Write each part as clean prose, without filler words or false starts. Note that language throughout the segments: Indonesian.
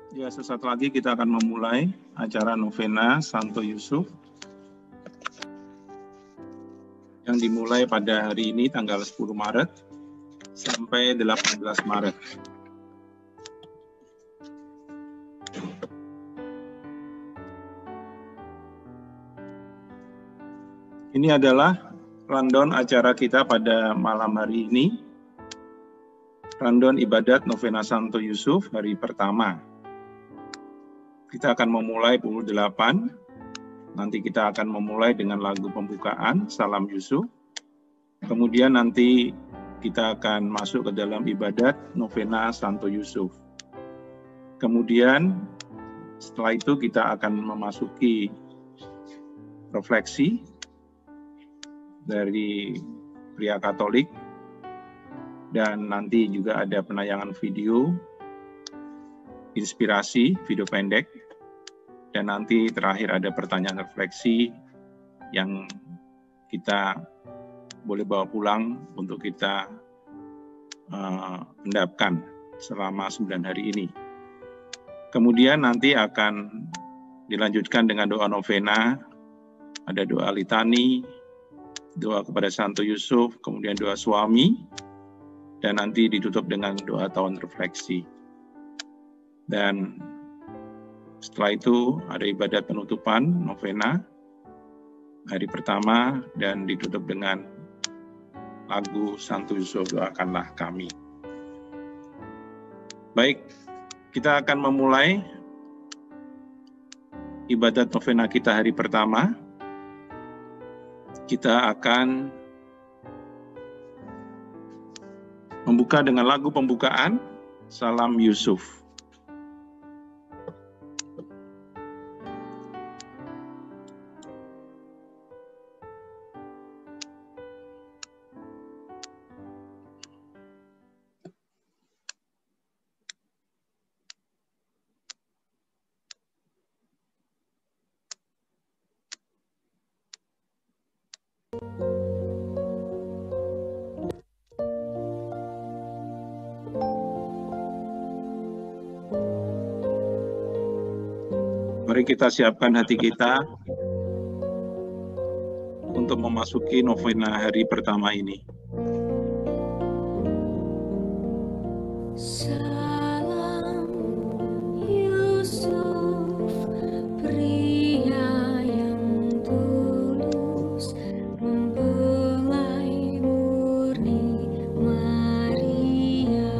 Ya, sesaat lagi kita akan memulai acara novena Santo Yusuf yang dimulai pada hari ini tanggal 10 Maret sampai 18 Maret. Ini adalah rundown acara kita pada malam hari ini. Rundown ibadat novena Santo Yusuf hari pertama. Kita akan memulai pukul 8. Nanti kita akan memulai dengan lagu pembukaan, Salam Yusuf. Kemudian nanti kita akan masuk ke dalam ibadat novena Santo Yusuf. Kemudian setelah itu kita akan memasuki refleksi dari pria Katolik. Dan nanti juga ada penayangan video, inspirasi, video pendek. Dan nanti terakhir ada pertanyaan refleksi yang kita boleh bawa pulang untuk kita endapkan selama 9 hari ini. Kemudian nanti akan dilanjutkan dengan doa novena, ada doa litani, doa kepada Santo Yusuf, kemudian doa suami, dan nanti ditutup dengan doa tahun refleksi. Dan setelah itu ada ibadat penutupan novena hari pertama dan ditutup dengan lagu Santo Yusuf Doakanlah Kami. Baik, kita akan memulai ibadat novena kita hari pertama. Kita akan membuka dengan lagu pembukaan, Salam Yusuf. Mari kita siapkan hati kita untuk memasuki novena hari pertama ini. Salam Yusuf, pria yang tulus, mempelai murni Maria.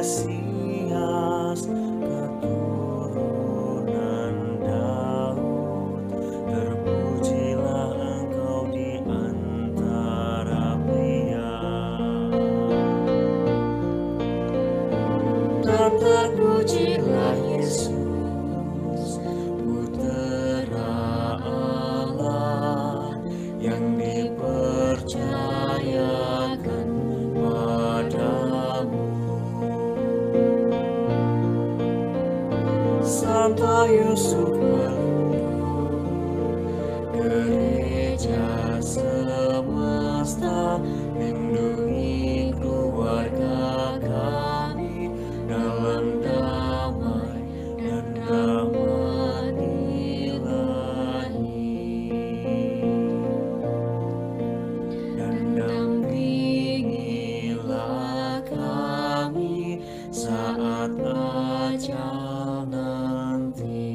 Mesias, keturunan Daud, terpujilah Engkau di antara pria, dan terpujilah Yesus, Putera Allah, yang dipercayakan padamu. Santo Yusuf pelindung gereja semesta, lindungi keluarga kami dalam damai dan rahmat ilahi, dan dampingilah kami saat ajal nanti.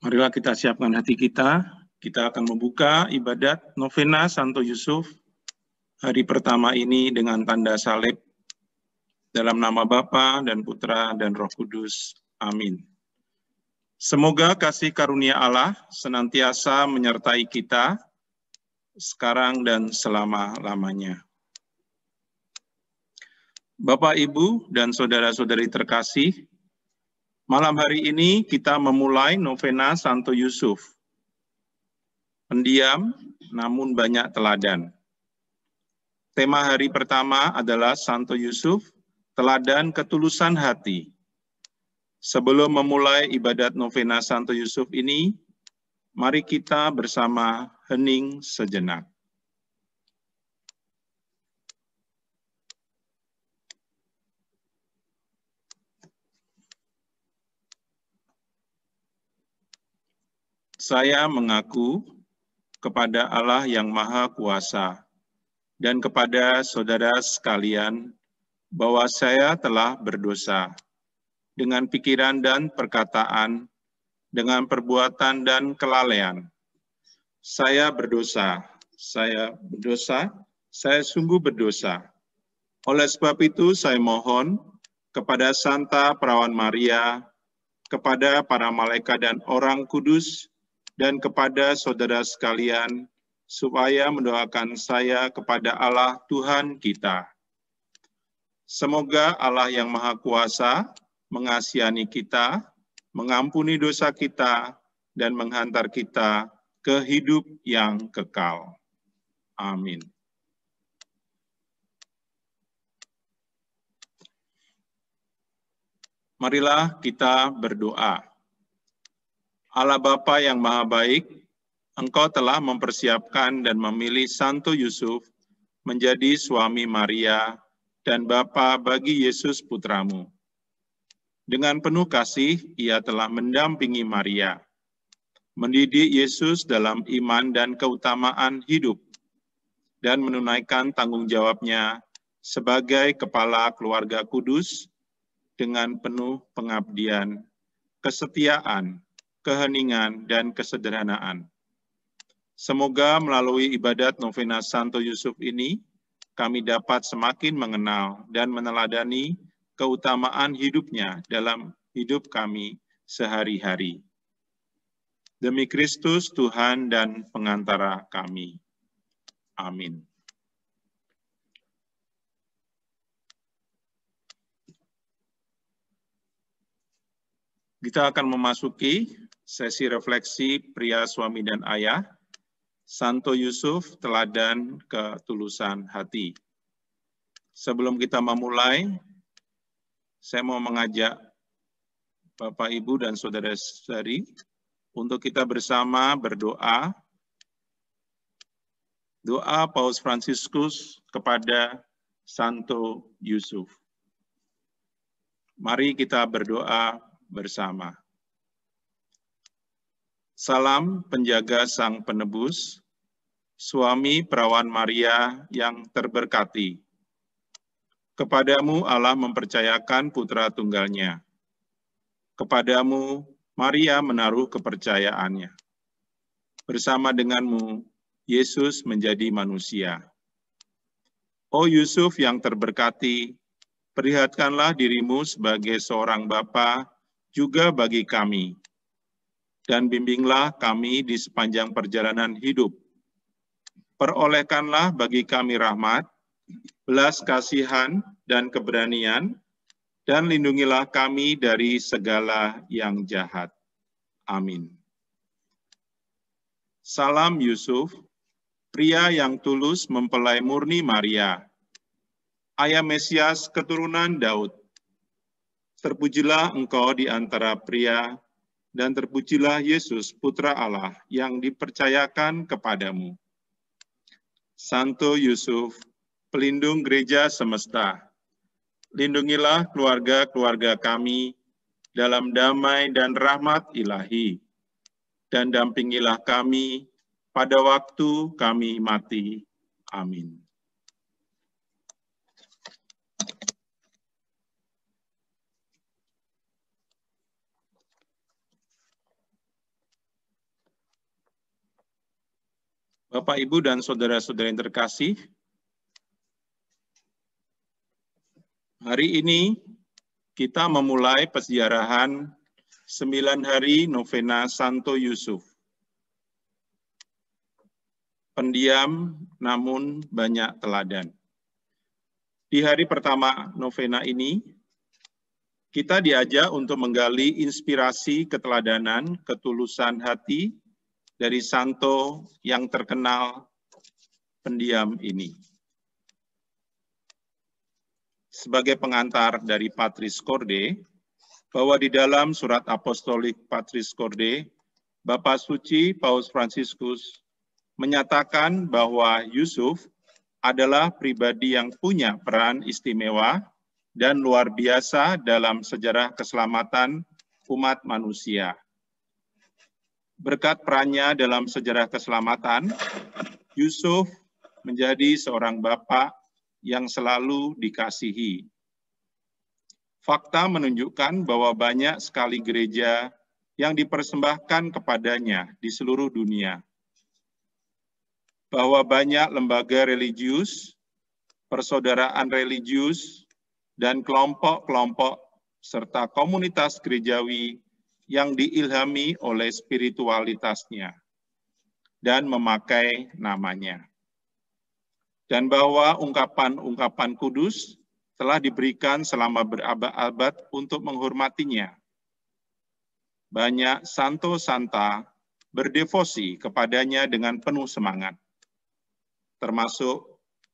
Marilah kita siapkan hati kita. Kita akan membuka ibadat novena Santo Yusuf hari pertama ini dengan tanda salib. Dalam nama Bapa dan Putra dan Roh Kudus. Amin. Semoga kasih karunia Allah senantiasa menyertai kita sekarang dan selama-lamanya. Bapak, Ibu, dan saudara-saudari terkasih, malam hari ini kita memulai novena Santo Yusuf. Pendiam namun banyak teladan. Tema hari pertama adalah Santo Yusuf, teladan ketulusan hati. Sebelum memulai ibadat novena Santo Yusuf ini, mari kita bersama hening sejenak. Saya mengaku kepada Allah yang Maha Kuasa dan kepada saudara sekalian bahwa saya telah berdosa dengan pikiran dan perkataan, dengan perbuatan dan kelalaian. Saya berdosa, saya sungguh berdosa. Oleh sebab itu saya mohon kepada Santa Perawan Maria, kepada para malaikat dan orang kudus, dan kepada saudara sekalian, supaya mendoakan saya kepada Allah Tuhan kita. Semoga Allah yang Maha Kuasa mengasihani kita, mengampuni dosa kita, dan menghantar kita ke hidup yang kekal. Amin. Marilah kita berdoa. Allah Bapa yang Maha Baik, Engkau telah mempersiapkan dan memilih Santo Yusuf menjadi suami Maria dan Bapa bagi Yesus putramu. Dengan penuh kasih, ia telah mendampingi Maria, mendidik Yesus dalam iman dan keutamaan hidup, dan menunaikan tanggung jawabnya sebagai kepala keluarga kudus dengan penuh pengabdian, kesetiaan, keheningan, dan kesederhanaan. Semoga melalui ibadat novena Santo Yusuf ini, kami dapat semakin mengenal dan meneladani keutamaan hidupnya dalam hidup kami sehari-hari. Demi Kristus Tuhan dan pengantara kami. Amin. Kita akan memasuki sesi refleksi pria, suami, dan ayah. Santo Yusuf, teladan ketulusan hati. Sebelum kita memulai, saya mau mengajak Bapak, Ibu, dan saudara-saudari untuk kita bersama berdoa. Doa Paus Fransiskus kepada Santo Yusuf. Mari kita berdoa bersama. Salam penjaga Sang Penebus, suami Perawan Maria yang terberkati. Kepadamu Allah mempercayakan putra tunggalnya. Kepadamu Maria menaruh kepercayaannya. Bersama denganmu, Yesus menjadi manusia. O Yusuf yang terberkati, perlihatkanlah dirimu sebagai seorang bapa juga bagi kami, dan bimbinglah kami di sepanjang perjalanan hidup. Perolehkanlah bagi kami rahmat, belas kasihan dan keberanian, dan lindungilah kami dari segala yang jahat. Amin. Salam Yusuf, pria yang tulus mempelai murni Maria, ayah Mesias keturunan Daud. Terpujilah engkau di antara pria, dan terpujilah Yesus, Putra Allah, yang dipercayakan kepadamu. Santo Yusuf, pelindung gereja semesta, lindungilah keluarga-keluarga kami dalam damai dan rahmat ilahi, dan dampingilah kami pada waktu kami mati. Amin. Bapak, Ibu, dan saudara-saudara yang terkasih, hari ini kita memulai peziarahan 9 hari novena Santo Yusuf. Pendiam namun banyak teladan. Di hari pertama novena ini, kita diajak untuk menggali inspirasi keteladanan, ketulusan hati dari Santo yang terkenal pendiam ini. Sebagai pengantar dari Patris Corde, bahwa di dalam surat apostolik Patris Corde, Bapak Suci Paus Fransiskus menyatakan bahwa Yusuf adalah pribadi yang punya peran istimewa dan luar biasa dalam sejarah keselamatan umat manusia. Berkat perannya dalam sejarah keselamatan, Yusuf menjadi seorang bapak yang selalu dikasihi. Fakta menunjukkan bahwa banyak sekali gereja yang dipersembahkan kepadanya di seluruh dunia. Bahwa banyak lembaga religius, persaudaraan religius, dan kelompok-kelompok serta komunitas gerejawi yang diilhami oleh spiritualitasnya dan memakai namanya. Dan bahwa ungkapan-ungkapan kudus telah diberikan selama berabad-abad untuk menghormatinya. Banyak santo-santa berdevosi kepadanya dengan penuh semangat, termasuk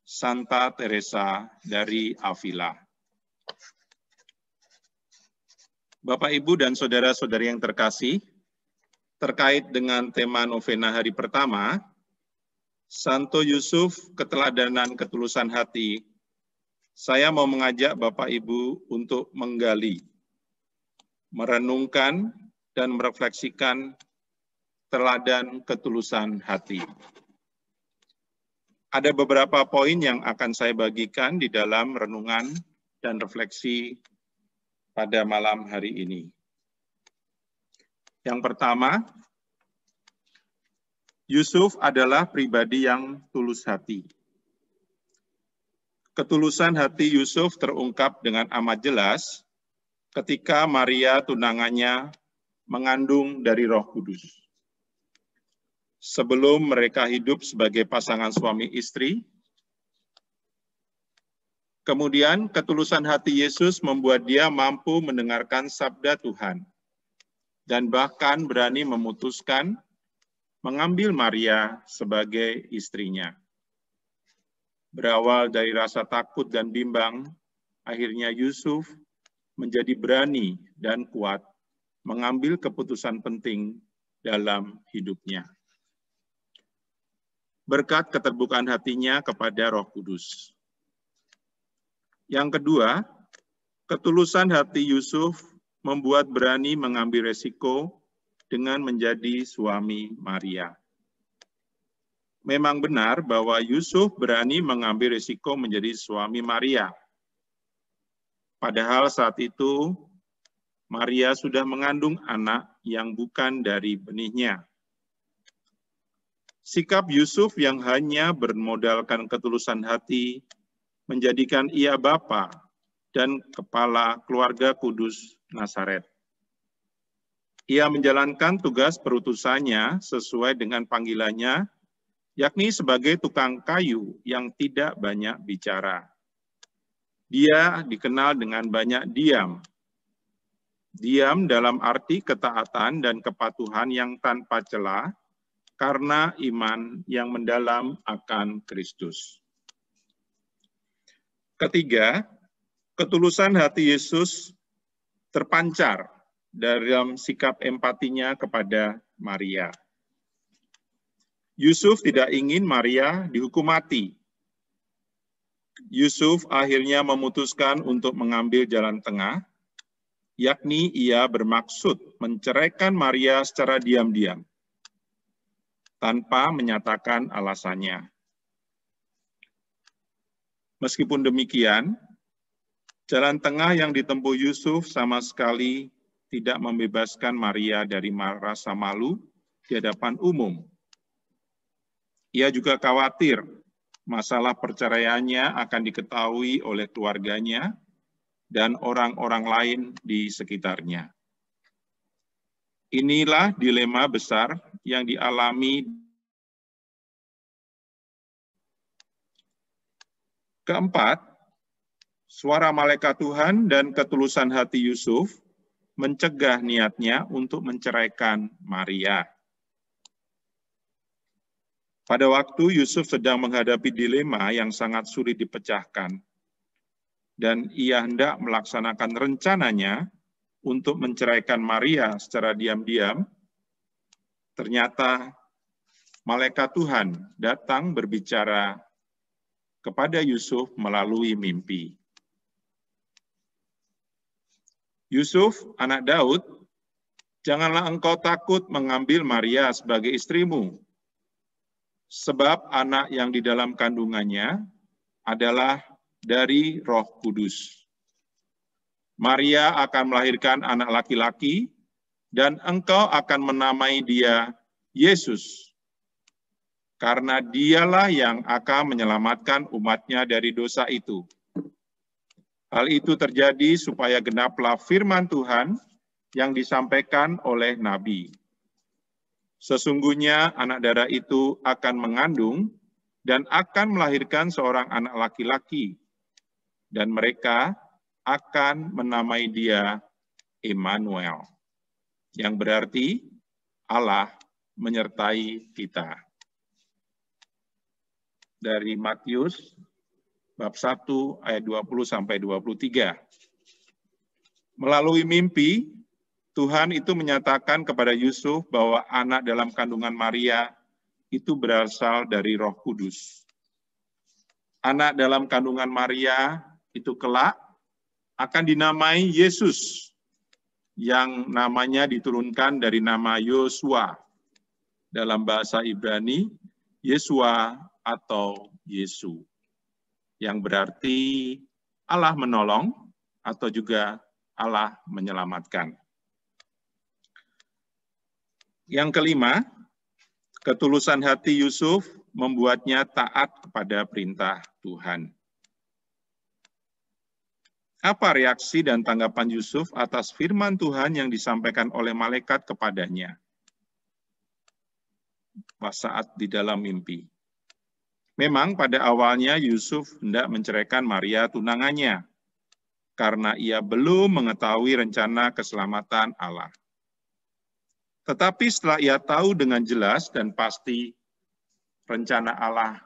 Santa Teresa dari Avila. Bapak, Ibu, dan saudara-saudari yang terkasih, terkait dengan tema novena hari pertama, Santo Yusuf, keteladanan ketulusan hati, saya mau mengajak Bapak Ibu untuk menggali, merenungkan, dan merefleksikan teladan ketulusan hati. Ada beberapa poin yang akan saya bagikan di dalam renungan dan refleksi pada malam hari ini. Yang pertama, Yusuf adalah pribadi yang tulus hati. Ketulusan hati Yusuf terungkap dengan amat jelas ketika Maria tunangannya mengandung dari Roh Kudus. Sebelum mereka hidup sebagai pasangan suami istri, kemudian ketulusan hati Yesus membuat dia mampu mendengarkan sabda Tuhan dan bahkan berani memutuskan mengambil Maria sebagai istrinya. Berawal dari rasa takut dan bimbang, akhirnya Yusuf menjadi berani dan kuat mengambil keputusan penting dalam hidupnya. Berkat keterbukaan hatinya kepada Roh Kudus. Yang kedua, ketulusan hati Yusuf membuat berani mengambil resiko dengan menjadi suami Maria. Memang benar bahwa Yusuf berani mengambil resiko menjadi suami Maria. Padahal saat itu, Maria sudah mengandung anak yang bukan dari benihnya. Sikap Yusuf yang hanya bermodalkan ketulusan hati menjadikan ia bapa dan kepala keluarga kudus Nazaret. Ia menjalankan tugas perutusannya sesuai dengan panggilannya, yakni sebagai tukang kayu yang tidak banyak bicara. Dia dikenal dengan banyak diam. Diam dalam arti ketaatan dan kepatuhan yang tanpa celah, karena iman yang mendalam akan Kristus. Ketiga, ketulusan hati Yesus terpancar dalam sikap empatinya kepada Maria. Yusuf tidak ingin Maria dihukum mati. Yusuf akhirnya memutuskan untuk mengambil jalan tengah, yakni ia bermaksud menceraikan Maria secara diam-diam, tanpa menyatakan alasannya. Meskipun demikian, jalan tengah yang ditempuh Yusuf sama sekali tidak membebaskan Maria dari rasa malu di hadapan umum. Ia juga khawatir masalah perceraiannya akan diketahui oleh keluarganya dan orang-orang lain di sekitarnya. Inilah dilema besar yang dialami. Keempat, suara malaikat Tuhan dan ketulusan hati Yusuf mencegah niatnya untuk menceraikan Maria. Pada waktu Yusuf sedang menghadapi dilema yang sangat sulit dipecahkan, dan ia hendak melaksanakan rencananya untuk menceraikan Maria secara diam-diam, ternyata malaikat Tuhan datang berbicara kepada Yusuf melalui mimpi. Yusuf, anak Daud, janganlah engkau takut mengambil Maria sebagai istrimu, sebab anak yang di dalam kandungannya adalah dari Roh Kudus. Maria akan melahirkan anak laki-laki, dan engkau akan menamai dia Yesus, karena dialah yang akan menyelamatkan umatnya dari dosa itu. Hal itu terjadi supaya genaplah firman Tuhan yang disampaikan oleh Nabi. Sesungguhnya anak darah itu akan mengandung dan akan melahirkan seorang anak laki-laki, dan mereka akan menamai dia Immanuel, yang berarti Allah menyertai kita. Dari Matius bab 1 ayat 20-23. Melalui mimpi, Tuhan itu menyatakan kepada Yusuf bahwa anak dalam kandungan Maria itu berasal dari Roh Kudus. Anak dalam kandungan Maria itu kelak akan dinamai Yesus, yang namanya diturunkan dari nama Yosua. Dalam bahasa Ibrani, Yesua atau Yesu, yang berarti Allah menolong atau juga Allah menyelamatkan. Yang kelima, ketulusan hati Yusuf membuatnya taat kepada perintah Tuhan. Apa reaksi dan tanggapan Yusuf atas firman Tuhan yang disampaikan oleh malaikat kepadanya saat di dalam mimpi? Memang pada awalnya Yusuf hendak menceraikan Maria tunangannya, karena ia belum mengetahui rencana keselamatan Allah. Tetapi setelah ia tahu dengan jelas dan pasti rencana Allah,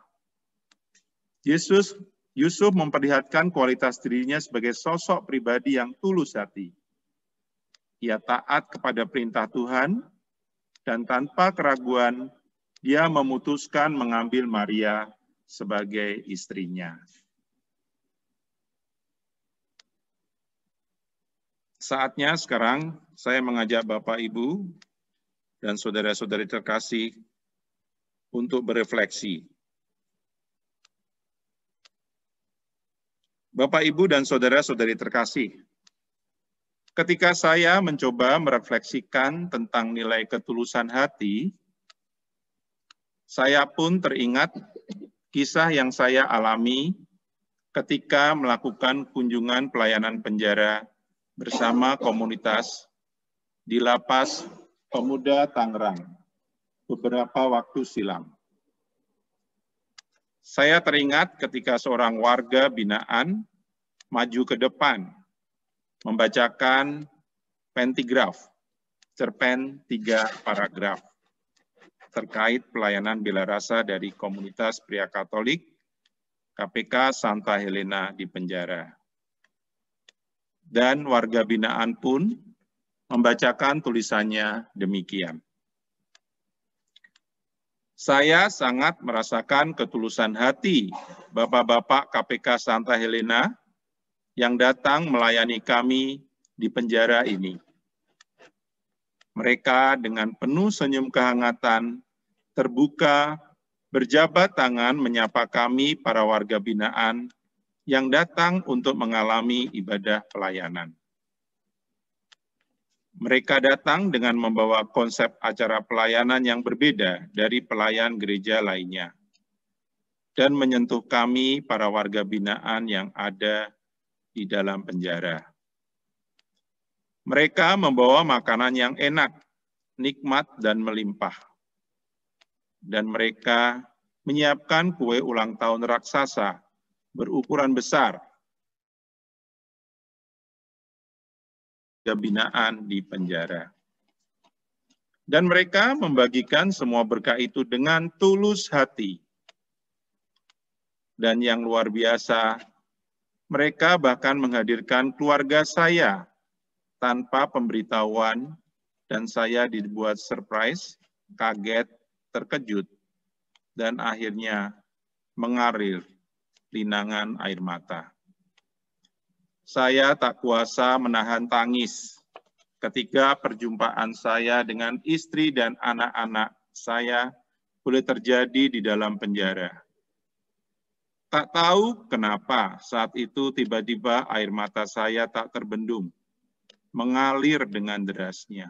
Yusuf memperlihatkan kualitas dirinya sebagai sosok pribadi yang tulus hati. Ia taat kepada perintah Tuhan, dan tanpa keraguan, dia memutuskan mengambil Maria sebagai istrinya. Saatnya sekarang saya mengajak Bapak, Ibu, dan saudara-saudari terkasih untuk berefleksi. Bapak, Ibu, dan saudara-saudari terkasih, ketika saya mencoba merefleksikan tentang nilai ketulusan hati, saya pun teringat kisah yang saya alami ketika melakukan kunjungan pelayanan penjara bersama komunitas di Lapas Pemuda Tangerang beberapa waktu silam. Saya teringat ketika seorang warga binaan maju ke depan, membacakan pentigraf, cerpen 3 paragraf, terkait pelayanan bela rasa dari komunitas pria Katolik KPK Santa Helena di penjara. Dan warga binaan pun membacakan tulisannya demikian. Saya sangat merasakan ketulusan hati Bapak-Bapak KPK Santa Helena yang datang melayani kami di penjara ini. Mereka dengan penuh senyum kehangatan, terbuka, berjabat tangan menyapa kami para warga binaan yang datang untuk mengalami ibadah pelayanan. Mereka datang dengan membawa konsep acara pelayanan yang berbeda dari pelayan gereja lainnya, dan menyentuh kami para warga binaan yang ada di dalam penjara. Mereka membawa makanan yang enak nikmat dan melimpah. Dan mereka menyiapkan kue ulang tahun raksasa berukuran besar binaan di penjara. Dan mereka membagikan semua berkah itu dengan tulus hati. Dan yang luar biasa, mereka bahkan menghadirkan keluarga saya tanpa pemberitahuan, dan saya dibuat surprise, kaget, terkejut, dan akhirnya mengalir linangan air mata. Saya tak kuasa menahan tangis ketika perjumpaan saya dengan istri dan anak-anak saya boleh terjadi di dalam penjara. Tak tahu kenapa saat itu tiba-tiba air mata saya tak terbendung, mengalir dengan derasnya.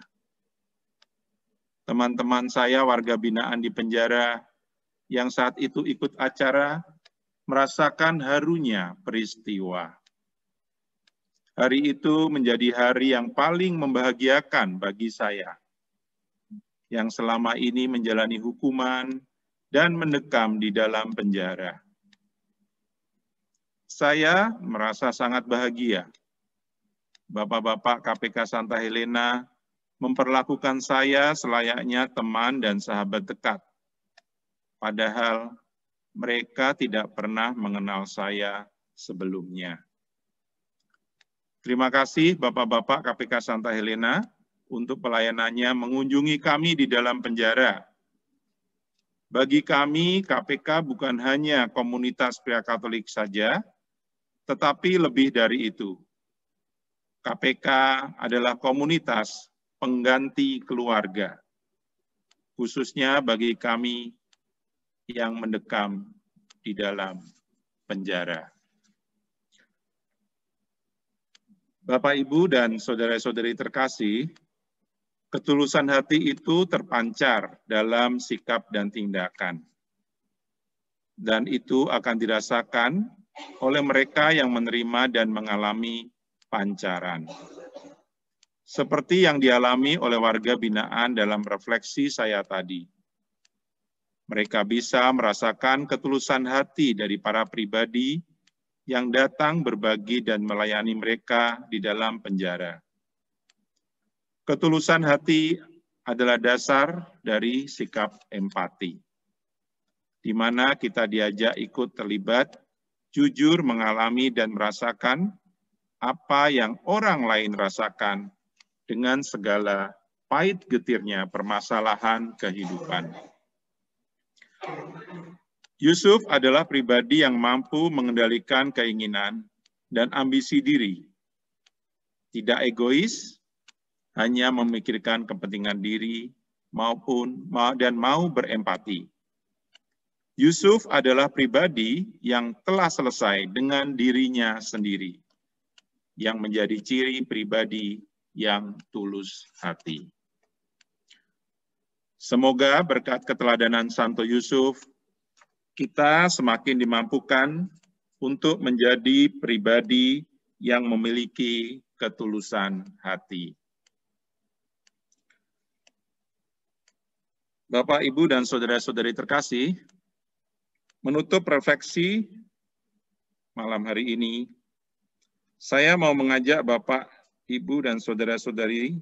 Teman-teman saya warga binaan di penjara yang saat itu ikut acara merasakan harunya peristiwa. Hari itu menjadi hari yang paling membahagiakan bagi saya, yang selama ini menjalani hukuman dan mendekam di dalam penjara. Saya merasa sangat bahagia. Bapak-bapak KPK Santa Helena memperlakukan saya selayaknya teman dan sahabat dekat. Padahal mereka tidak pernah mengenal saya sebelumnya. Terima kasih Bapak-bapak KPK Santa Helena untuk pelayanannya mengunjungi kami di dalam penjara. Bagi kami, KPK bukan hanya komunitas pria Katolik saja, tetapi lebih dari itu. KPK adalah komunitas pengganti keluarga, khususnya bagi kami yang mendekam di dalam penjara. Bapak, Ibu, dan saudara-saudari terkasih, ketulusan hati itu terpancar dalam sikap dan tindakan. Dan itu akan dirasakan oleh mereka yang menerima dan mengalami pancaran. Seperti yang dialami oleh warga binaan dalam refleksi saya tadi. Mereka bisa merasakan ketulusan hati dari para pribadi yang datang berbagi dan melayani mereka di dalam penjara. Ketulusan hati adalah dasar dari sikap empati, di mana kita diajak ikut terlibat, jujur mengalami dan merasakan apa yang orang lain rasakan dengan segala pahit getirnya permasalahan kehidupan. Yusuf adalah pribadi yang mampu mengendalikan keinginan dan ambisi diri. Tidak egois, hanya memikirkan kepentingan diri dan mau berempati. Yusuf adalah pribadi yang telah selesai dengan dirinya sendiri, yang menjadi ciri pribadi yang tulus hati. Semoga berkat keteladanan Santo Yusuf, kita semakin dimampukan untuk menjadi pribadi yang memiliki ketulusan hati. Bapak, Ibu, dan saudara-saudari terkasih, menutup refleksi malam hari ini, saya mau mengajak Bapak, Ibu, dan saudara-saudari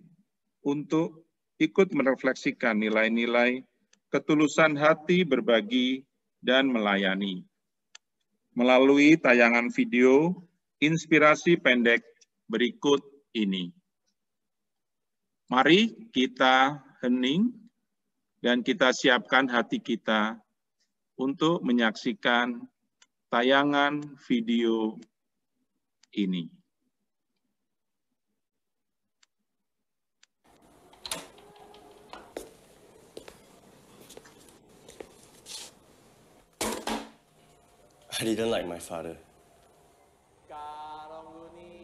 untuk ikut merefleksikan nilai-nilai ketulusan hati berbagi dan melayani. Melalui tayangan video inspirasi pendek berikut ini. Mari kita hening dan kita siapkan hati kita untuk menyaksikan tayangan video ini. I didn't like my father. Karongguni.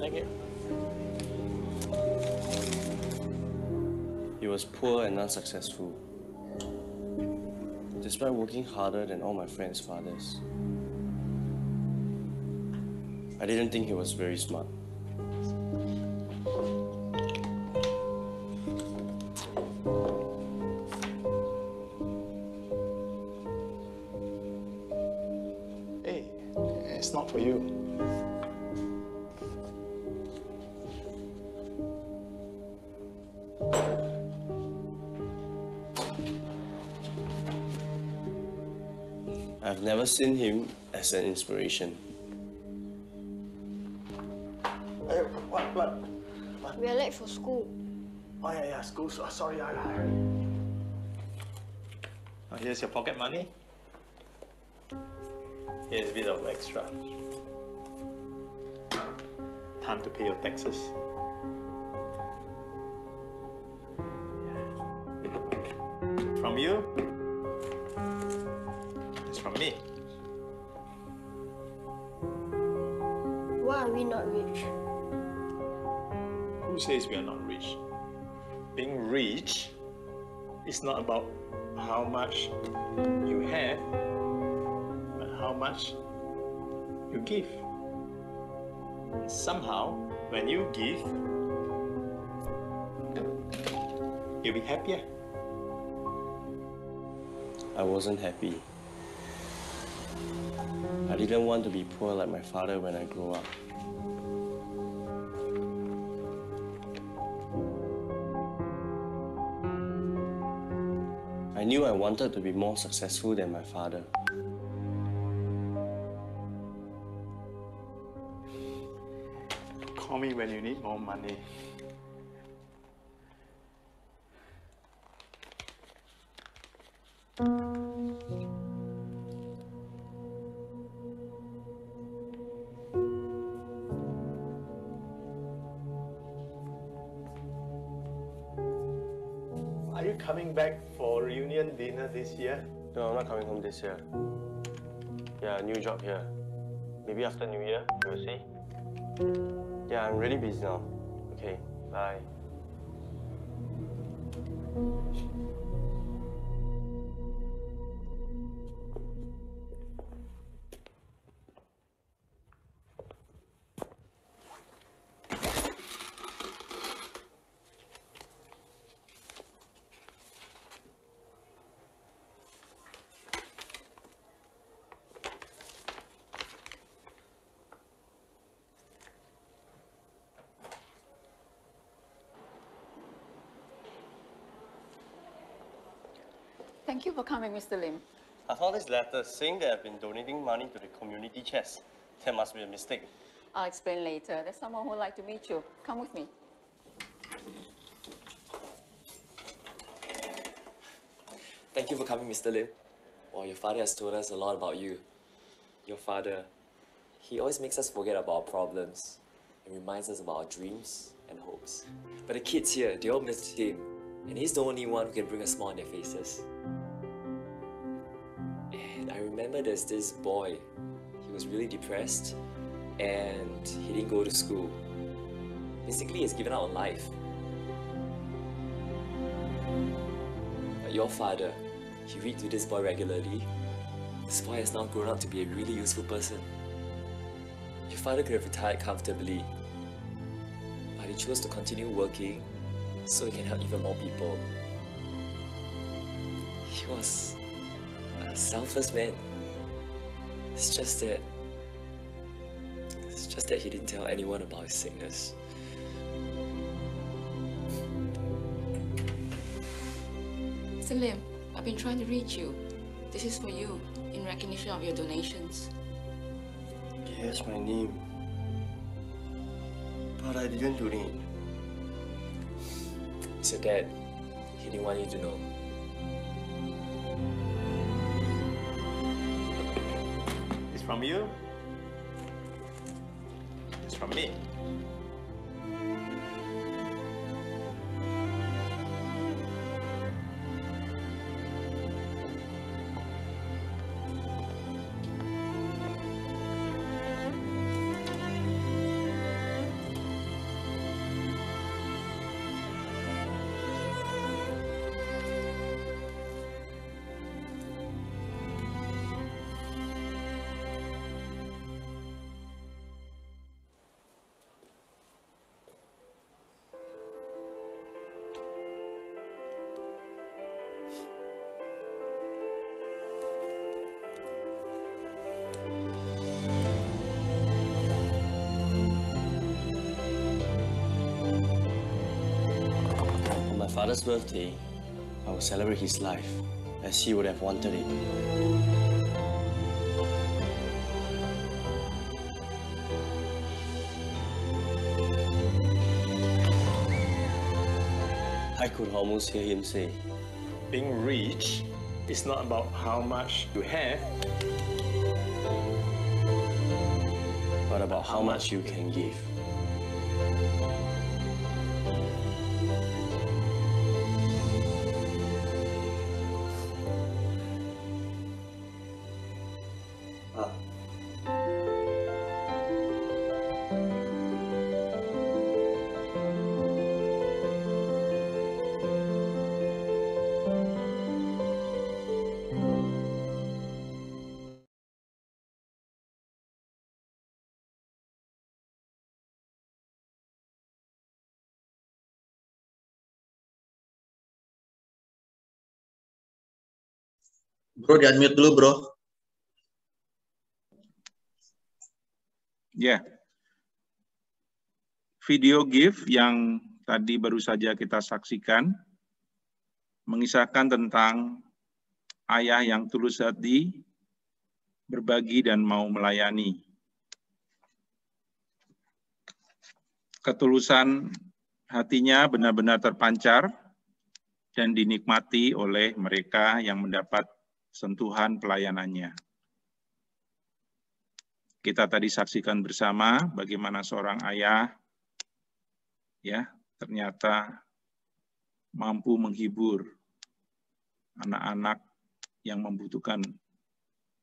Thank you. was poor and unsuccessful, despite working harder than all my friends' fathers. I didn't think he was very smart. Hey, it's not for you. I've never seen him as an inspiration. Hey, what? We are late for school. Oh, yeah, school. Sorry. Oh, here's your pocket money. Here's a bit of extra. Time to pay your taxes. From you? It's from me. Why are we not rich? Who says we are not rich? Being rich is not about how much you have, but how much you give. And somehow, when you give, you'll be happier. I wasn't happy. I didn't want to be poor like my father when I grow up. I knew I wanted to be more successful than my father. Call me when you need more money. Are you coming back for reunion dinner this year? No, I'm not coming home this year. Yeah, new job here. Maybe after New Year, we'll see. Yeah, I'm really busy now. Okay, bye. Thank you for coming, Mr. Lim. I found this letter saying that I've been donating money to the community chest. There must be a mistake. I'll explain later. There's someone who'd like to meet you. Come with me. Thank you for coming, Mr. Lim. Well, your father has told us a lot about you. Your father, he always makes us forget about our problems and reminds us about our dreams and hopes. But the kids here, they all miss him, and he's the only one who can bring a smile on their faces. And I remember there's this boy. He was really depressed and he didn't go to school. Basically, he's given up on life. But your father, he reads to this boy regularly. This boy has now grown up to be a really useful person. Your father could have retired comfortably, but he chose to continue working so he can help even more people. He was a selfless man. It's just that he didn't tell anyone about his sickness. Mr. Lim, I've been trying to reach you. This is for you, in recognition of your donations. Yes, my name. But I didn't donate. It's your dad. He didn't want you to know. It's from you. It's from me. father's birthday, I will celebrate his life as he would have wanted it. I could almost hear him say, Being rich is not about how much you have, but about how much you can give. Bro, di-unmute dulu, bro. Ya. Video gift yang tadi baru saja kita saksikan mengisahkan tentang ayah yang tulus hati, berbagi dan mau melayani. Ketulusan hatinya benar-benar terpancar dan dinikmati oleh mereka yang mendapat sentuhan pelayanannya. Kita tadi saksikan bersama bagaimana seorang ayah ya ternyata mampu menghibur anak-anak yang membutuhkan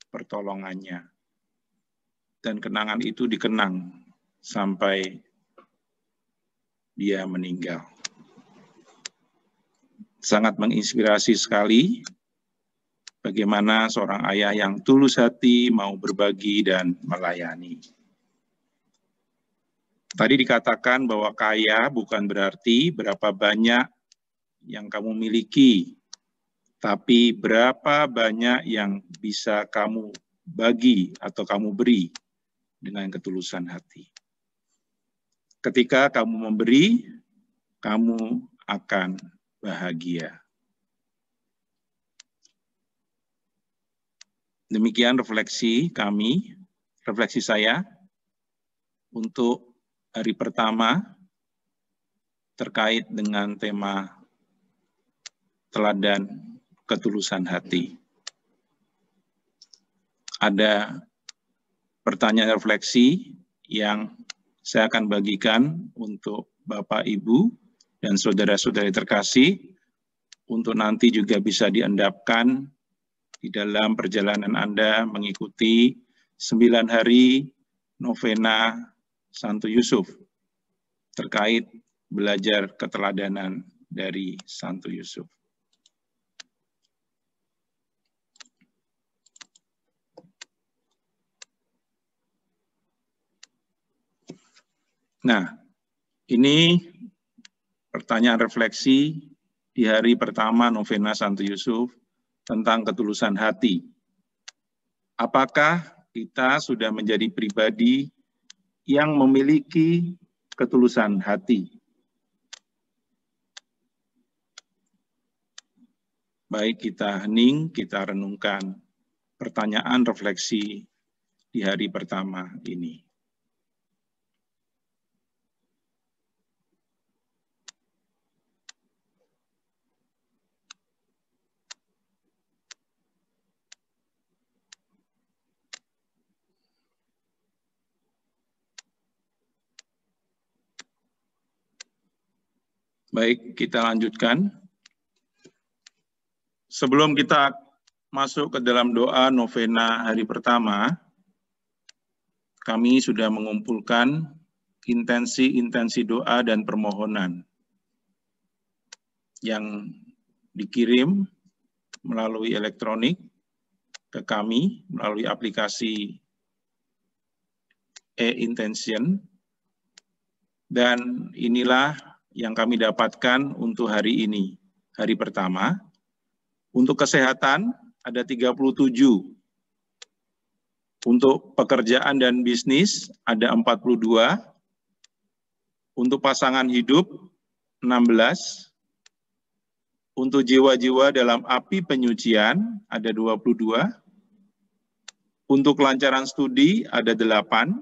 pertolongannya. Dan kenangan itu dikenang sampai dia meninggal. Sangat menginspirasi sekali bagaimana seorang ayah yang tulus hati mau berbagi dan melayani. Tadi dikatakan bahwa kaya bukan berarti berapa banyak yang kamu miliki, tapi berapa banyak yang bisa kamu bagi atau kamu beri dengan ketulusan hati. Ketika kamu memberi, kamu akan bahagia. Demikian refleksi saya untuk hari pertama terkait dengan tema teladan ketulusan hati. Ada pertanyaan refleksi yang saya akan bagikan untuk Bapak, Ibu, dan saudara-saudari terkasih untuk nanti juga bisa diendapkan di dalam perjalanan Anda mengikuti 9 hari novena Santo Yusuf terkait belajar keteladanan dari Santo Yusuf. Nah, ini pertanyaan refleksi di hari pertama novena Santo Yusuf tentang ketulusan hati. Apakah kita sudah menjadi pribadi yang memiliki ketulusan hati? Baik kita hening, kita renungkan pertanyaan refleksi di hari pertama ini. Baik, kita lanjutkan. Sebelum kita masuk ke dalam doa novena hari pertama, kami sudah mengumpulkan intensi doa dan permohonan yang dikirim melalui elektronik ke kami, melalui aplikasi e-intention, dan inilah yang kami dapatkan untuk hari ini, hari pertama. Untuk kesehatan ada 37, untuk pekerjaan dan bisnis ada 42, untuk pasangan hidup 16, Untuk jiwa-jiwa dalam api penyucian ada 22. Untuk kelancaran studi ada 8.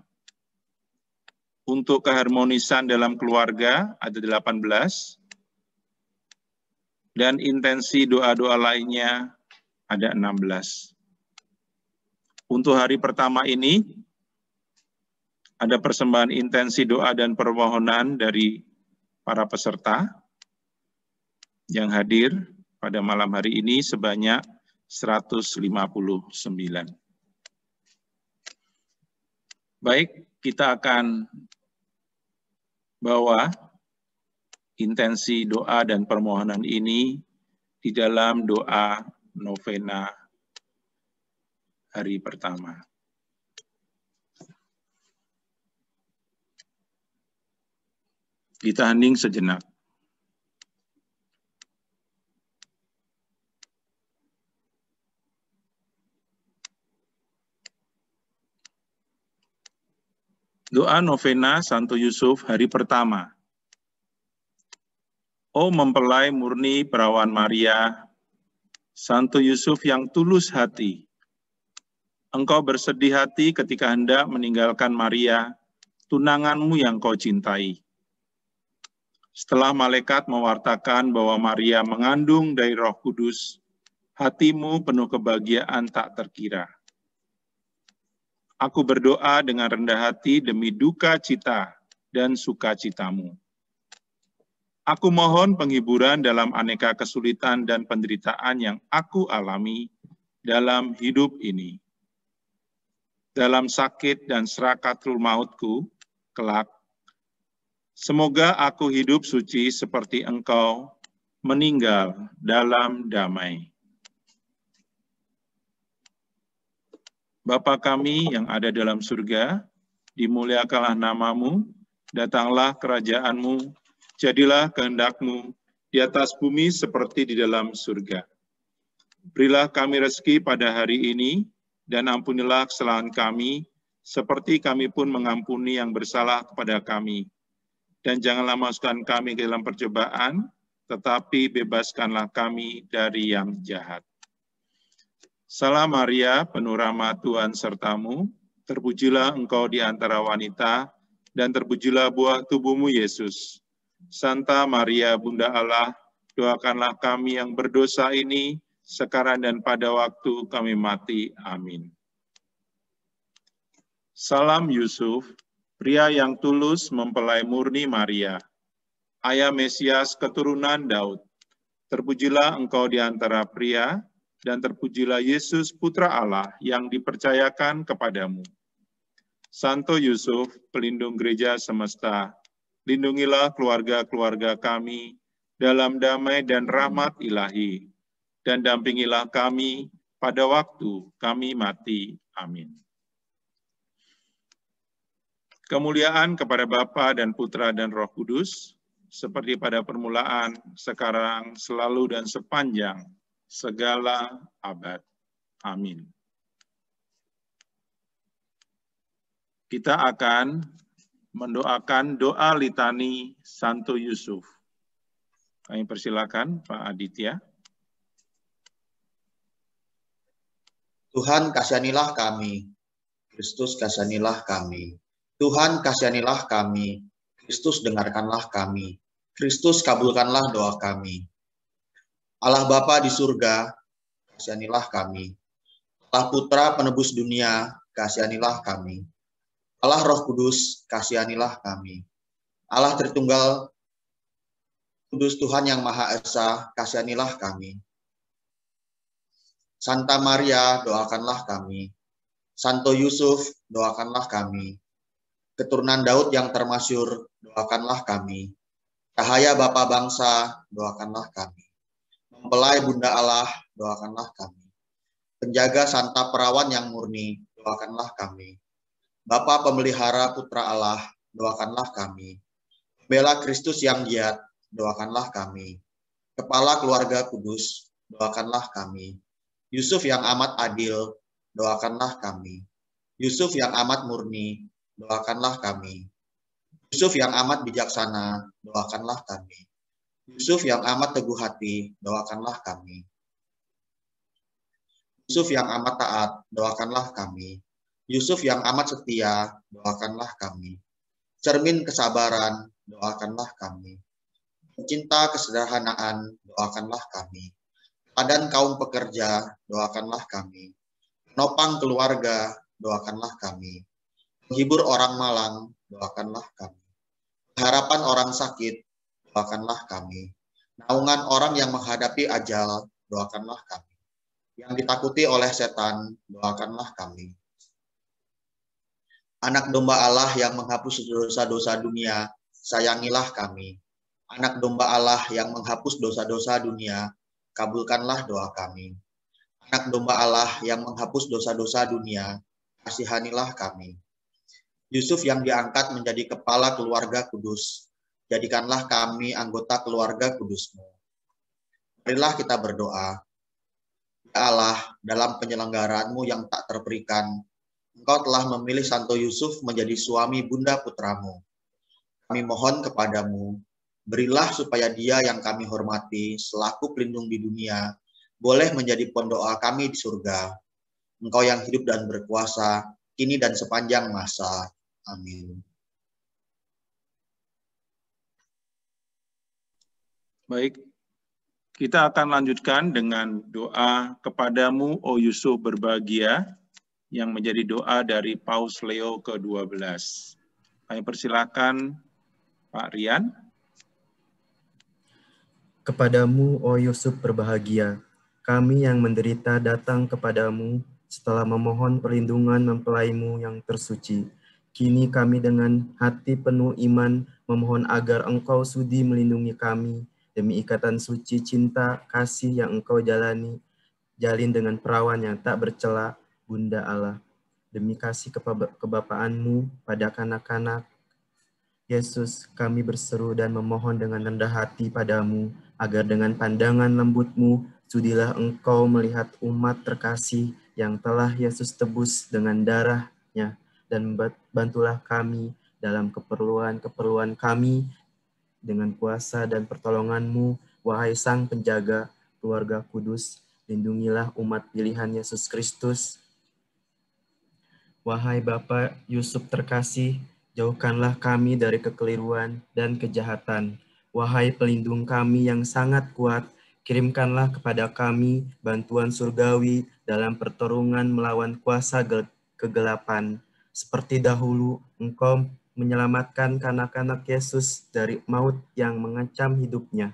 Untuk keharmonisan dalam keluarga ada 18. Dan intensi doa-doa lainnya ada 16. Untuk hari pertama ini ada persembahan intensi doa dan permohonan dari para peserta yang hadir pada malam hari ini sebanyak 159. Baik, kita akan bawa intensi doa dan permohonan ini di dalam doa novena hari pertama. Kita hening sejenak. Doa novena Santo Yusuf hari pertama. Oh mempelai murni perawan Maria, Santo Yusuf yang tulus hati, engkau bersedih hati ketika hendak meninggalkan Maria, tunanganmu yang kau cintai. Setelah malaikat mewartakan bahwa Maria mengandung dari Roh Kudus, hatimu penuh kebahagiaan tak terkira. Aku berdoa dengan rendah hati demi duka cita dan sukacitamu. Aku mohon penghiburan dalam aneka kesulitan dan penderitaan yang aku alami dalam hidup ini. Dalam sakit dan serakatul mautku, kelak, semoga aku hidup suci seperti engkau, meninggal dalam damai. Bapa kami yang ada dalam surga, dimuliakanlah namamu, datanglah kerajaanmu, jadilah kehendakmu di atas bumi seperti di dalam surga. Berilah kami rezeki pada hari ini, dan ampunilah kesalahan kami, seperti kami pun mengampuni yang bersalah kepada kami. Dan janganlah masukkan kami ke dalam percobaan, tetapi bebaskanlah kami dari yang jahat. Salam Maria, penuh rahmat Tuhan sertamu, terpujilah engkau di antara wanita, dan terpujilah buah tubuhmu Yesus. Santa Maria, Bunda Allah, doakanlah kami yang berdosa ini, sekarang dan pada waktu kami mati. Amin. Salam Yusuf, pria yang tulus mempelai murni Maria, ayah Mesias keturunan Daud, terpujilah engkau di antara pria, dan terpujilah Yesus Putra Allah yang dipercayakan kepadamu. Santo Yusuf, pelindung gereja semesta, lindungilah keluarga-keluarga kami dalam damai dan rahmat ilahi, dan dampingilah kami pada waktu kami mati. Amin. Kemuliaan kepada Bapa dan Putra dan Roh Kudus, seperti pada permulaan, sekarang, selalu, dan sepanjang segala abad. Amin. Kita akan mendoakan doa litani Santo Yusuf. Kami persilakan Pak Aditya. Tuhan kasihanilah kami, Kristus kasihanilah kami. Tuhan kasihanilah kami, Kristus dengarkanlah kami. Kristus kabulkanlah doa kami. Allah Bapa di surga, kasihanilah kami. Allah Putra penebus dunia, kasihanilah kami. Allah Roh Kudus, kasihanilah kami. Allah Tritunggal Kudus Tuhan yang Maha Esa, kasihanilah kami. Santa Maria, doakanlah kami. Santo Yusuf, doakanlah kami. Keturunan Daud yang termasyur, doakanlah kami. Cahaya Bapa bangsa, doakanlah kami. Mempelai Bunda Allah, doakanlah kami. Penjaga Santa Perawan yang murni, doakanlah kami. Bapa pemelihara Putra Allah, doakanlah kami. Pembela Kristus yang giat, doakanlah kami. Kepala keluarga kudus, doakanlah kami. Yusuf yang amat adil, doakanlah kami. Yusuf yang amat murni, doakanlah kami. Yusuf yang amat bijaksana, doakanlah kami. Yusuf yang amat teguh hati, doakanlah kami. Yusuf yang amat taat, doakanlah kami. Yusuf yang amat setia, doakanlah kami. Cermin kesabaran, doakanlah kami. Pencinta kesederhanaan, doakanlah kami. Padan kaum pekerja, doakanlah kami. Penopang keluarga, doakanlah kami. Menghibur orang malang, doakanlah kami. Harapan orang sakit, doakanlah kami. Naungan orang yang menghadapi ajal, doakanlah kami. Yang ditakuti oleh setan, doakanlah kami. Anak domba Allah yang menghapus dosa-dosa dunia, sayangilah kami. Anak domba Allah yang menghapus dosa-dosa dunia, kabulkanlah doa kami. Anak domba Allah yang menghapus dosa-dosa dunia, kasihanilah kami. Yusuf yang diangkat menjadi kepala keluarga kudus, jadikanlah kami anggota keluarga kudus-Mu. Marilah kita berdoa. Ya Allah, dalam penyelenggaraan-Mu yang tak terperikan, Engkau telah memilih Santo Yusuf menjadi suami bunda putramu. Kami mohon kepadamu, berilah supaya dia yang kami hormati selaku pelindung di dunia, boleh menjadi pendoa kami di surga. Engkau yang hidup dan berkuasa, kini dan sepanjang masa. Amin. Baik, kita akan lanjutkan dengan doa kepadamu, O Yusuf berbahagia, yang menjadi doa dari Paus Leo ke-12. Kami persilakan Pak Rian. Kepadamu, O Yusuf berbahagia, kami yang menderita datang kepadamu setelah memohon perlindungan mempelaimu yang tersuci. Kini kami dengan hati penuh iman memohon agar Engkau sudi melindungi kami demi ikatan suci cinta kasih yang Engkau jalin dengan perawan yang tak bercela, Bunda Allah. Demi kasih kebapaan-Mu pada kanak-kanak Yesus, kami berseru dan memohon dengan rendah hati padamu, agar dengan pandangan lembut-Mu, sudilah Engkau melihat umat terkasih yang telah Yesus tebus dengan darah-Nya, dan bantulah kami dalam keperluan-keperluan kami dengan kuasa dan pertolongan-Mu, wahai Sang Penjaga keluarga kudus, lindungilah umat pilihan Yesus Kristus. Wahai Bapa Yusuf terkasih, jauhkanlah kami dari kekeliruan dan kejahatan. Wahai pelindung kami yang sangat kuat, kirimkanlah kepada kami bantuan surgawi dalam pertarungan melawan kuasa kegelapan. Seperti dahulu, Engkau menyelamatkan kanak-kanak Yesus dari maut yang mengancam hidupnya.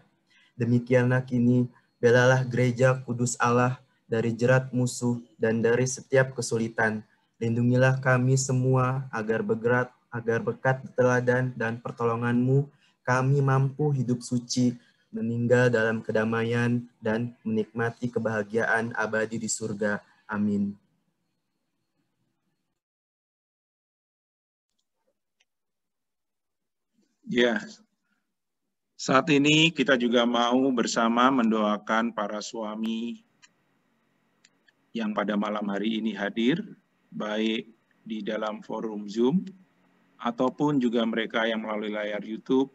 Demikianlah kini, belalah gereja kudus Allah dari jerat musuh dan dari setiap kesulitan. Lindungilah kami semua agar berkat teladan dan pertolongan-Mu, kami mampu hidup suci, meninggal dalam kedamaian, dan menikmati kebahagiaan abadi di surga. Amin. Ya, saat ini kita juga mau bersama mendoakan para suami yang pada malam hari ini hadir, baik di dalam forum Zoom, ataupun juga mereka yang melalui layar YouTube,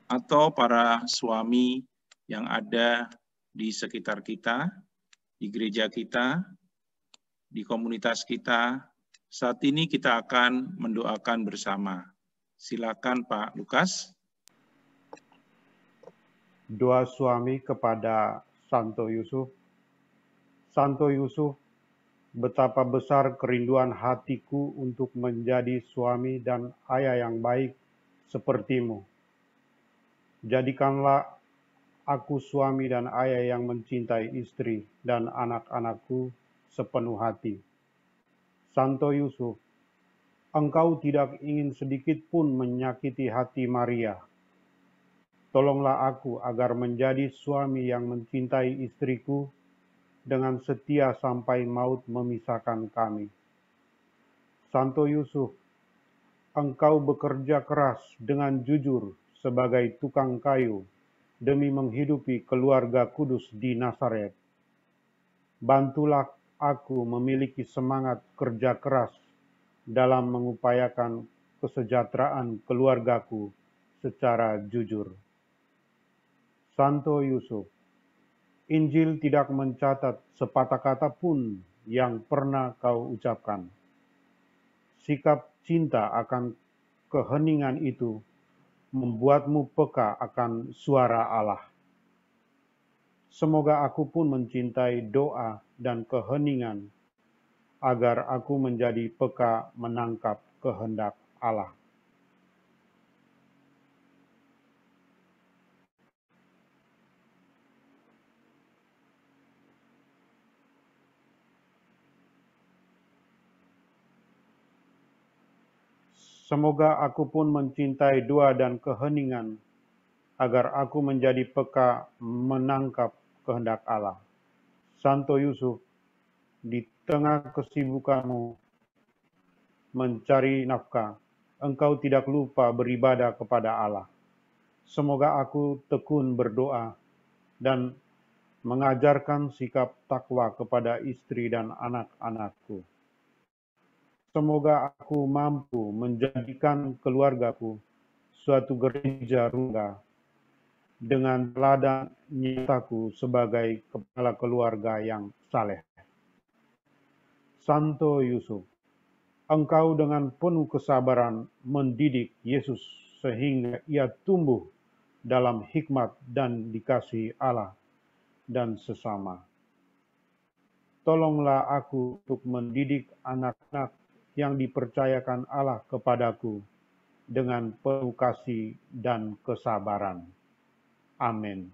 atau para suami yang ada di sekitar kita, di gereja kita, di komunitas kita. Saat ini kita akan mendoakan bersama. Silakan Pak Lukas. Doa suami kepada Santo Yusuf. Santo Yusuf, betapa besar kerinduan hatiku untuk menjadi suami dan ayah yang baik sepertimu. Jadikanlah aku suami dan ayah yang mencintai istri dan anak-anakku sepenuh hati. Santo Yusuf, Engkau tidak ingin sedikit pun menyakiti hati Maria. Tolonglah aku agar menjadi suami yang mencintai istriku dengan setia sampai maut memisahkan kami. Santo Yusuf, Engkau bekerja keras dengan jujur sebagai tukang kayu demi menghidupi keluarga kudus di Nazaret. Bantulah aku memiliki semangat kerja keras dalam mengupayakan kesejahteraan keluargaku secara jujur. Santo Yusuf, Injil tidak mencatat sepatah kata pun yang pernah kau ucapkan. Sikap cinta akan keheningan itu membuatmu peka akan suara Allah. Semoga aku pun mencintai doa dan keheningan, agar aku menjadi peka menangkap kehendak Allah. Semoga aku pun mencintai doa dan keheningan, agar aku menjadi peka menangkap kehendak Allah. Santo Yusuf, di tengah kesibukanmu mencari nafkah, engkau tidak lupa beribadah kepada Allah. Semoga aku tekun berdoa dan mengajarkan sikap takwa kepada istri dan anak-anakku. Semoga aku mampu menjadikan keluargaku suatu gereja rungga dengan teladan nyataku sebagai kepala keluarga yang saleh. Santo Yusuf, engkau dengan penuh kesabaran mendidik Yesus sehingga ia tumbuh dalam hikmat dan dikasihi Allah dan sesama. Tolonglah aku untuk mendidik anak-anak yang dipercayakan Allah kepadaku dengan penuh kasih dan kesabaran. Amin.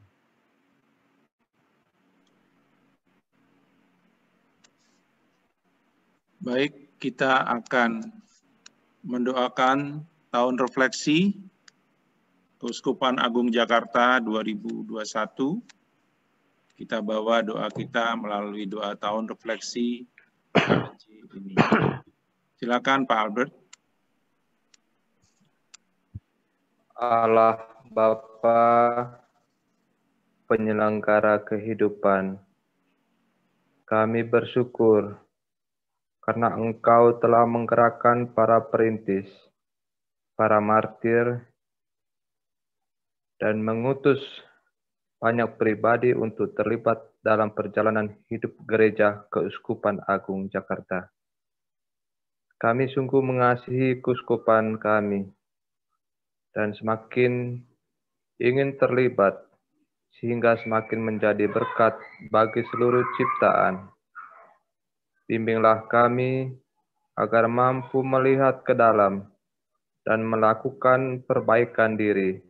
Baik, kita akan mendoakan tahun refleksi Keuskupan Agung Jakarta 2021. Kita bawa doa kita melalui doa tahun refleksi KAJ ini. Silakan Pak Albert. Allah Bapa, penyelenggara kehidupan, kami bersyukur karena Engkau telah menggerakkan para perintis, para martir, dan mengutus banyak pribadi untuk terlibat dalam perjalanan hidup Gereja Keuskupan Agung Jakarta. Kami sungguh mengasihi keuskupan kami dan semakin ingin terlibat sehingga semakin menjadi berkat bagi seluruh ciptaan. Bimbinglah kami agar mampu melihat ke dalam dan melakukan perbaikan diri,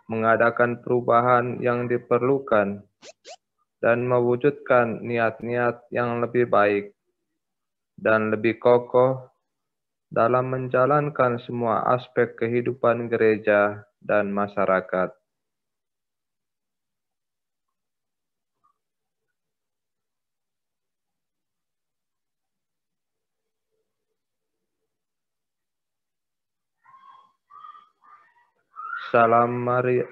mengadakan perubahan yang diperlukan, dan mewujudkan niat-niat yang lebih baik dan lebih kokoh dalam menjalankan semua aspek kehidupan gereja dan masyarakat. Salam Maria.